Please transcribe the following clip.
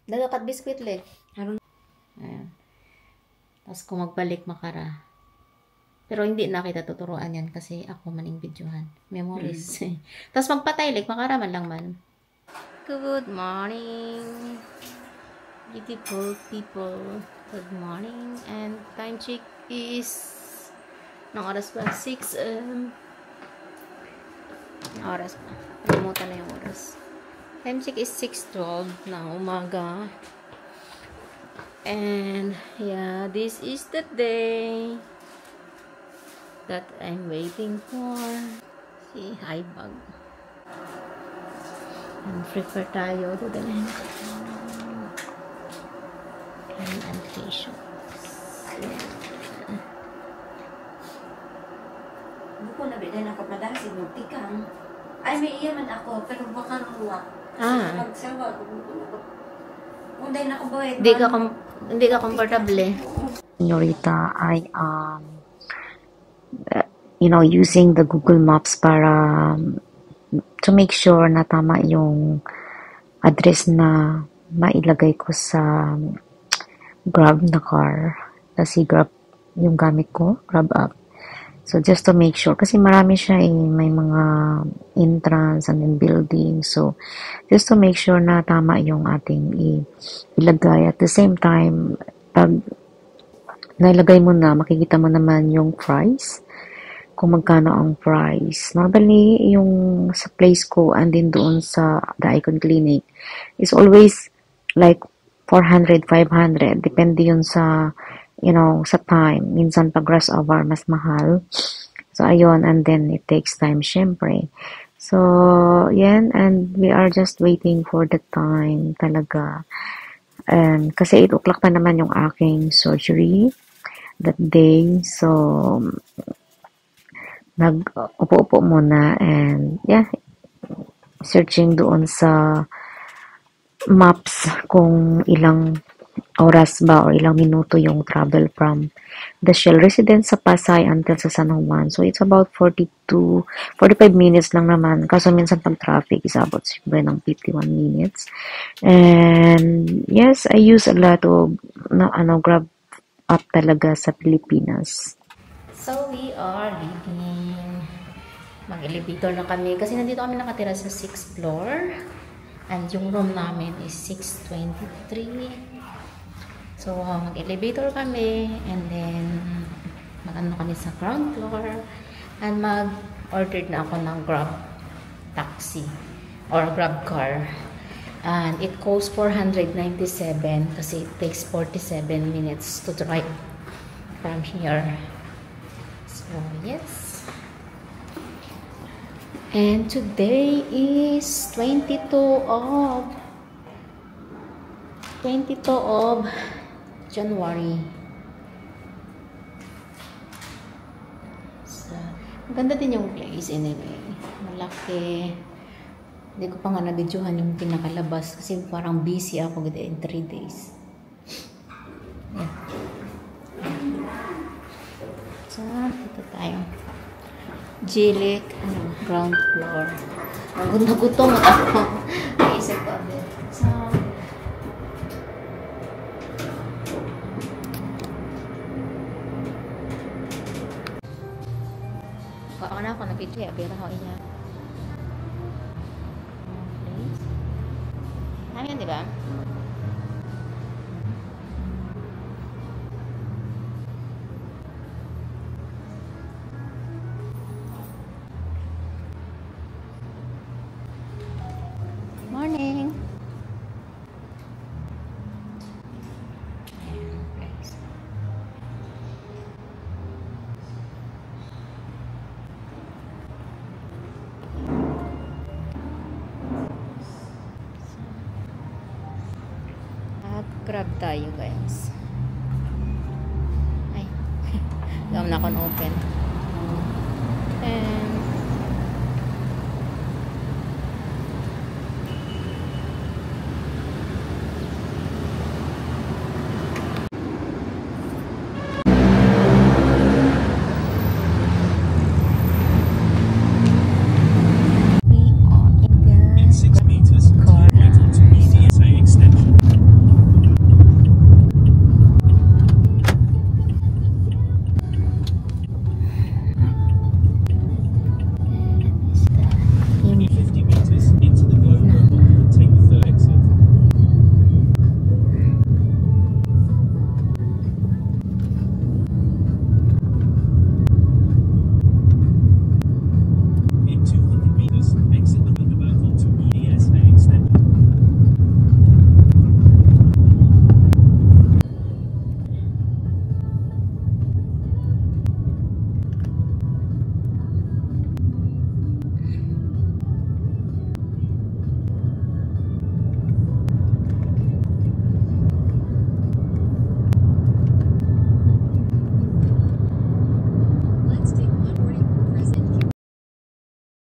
Dadakat biskwit le. Ayan. Tapos kung magbalik makara. Pero hindi na kita tuturuan yan kasi ako maning videohan. Memories. Tapos magpatay like makaraman lang man. Good morning. Beautiful people. Good morning. And time check is ng oras pa 6 oras pa. Nalimutan na yung oras. Time check is 6:12 ng umaga. And yeah, this is the day that I'm waiting for. Si Hybag. And prefer tayo to the end. And facial. Hindi ko nabiday na kapadasi mo. Tikang. Ay, may iyaman ako. Pero baka ruwa. Magsawa. Unday na ko ba? Hindi ka komportable. Señorita, I using the Google Maps para to make sure na tama yung address na mailagay ko sa Grab na car. Kasi Grab yung gamit ko, Grab app. So, just to make sure. Kasi marami siya may mga entrance and then building. So, just to make sure na tama yung ating ilagay. At the same time, pag nailagay mo na, makikita mo naman yung price. Kung magkano ang price. Normally, yung sa place ko and then doon sa The Icon Clinic is always like 400, 500. Depende yun sa sa time. Minsan pag rush hour, mas mahal. So, ayun. And then, it takes time, syempre. So, yan. And we are just waiting for the time talaga. And, kasi 8 o'clock pa naman yung aking surgery that day. So, nag-upo-upo muna. And, yeah. Searching doon sa maps kung ilang oras ba or ilang minuto yung travel from the Shell residence sa Pasay until sa San Juan. So, it's about 45 minutes lang naman. Kaso minsan pag traffic is about siyempre ng 51 minutes. And, yes, I use a lot of Grab app talaga sa Pilipinas. So, we are leaving. Mag-elevator na kami. Kasi nandito kami nakatira sa 6th floor. And yung room namin is 623. So, mag-elevator kami, and then, mag-ano kami sa ground floor, and mag-order na ako ng Grab taxi, or Grab car. And it costs 497, kasi it takes 47 minutes to drive from here. So, yes. And today is 22 of January. So, maganda din yung place anyway. Malaki. Hindi ko pa nga na-videohan yung pinakalabas kasi parang busy ako in 3 days. Yeah. So, dito tayo. Jilik, ground floor. Nagutom ako. Naisip ko din. So, ako na ako na-video pero ako niya. Ayan, di ba? Morning! Grab tayo guys. Ay, gawin na ako na open.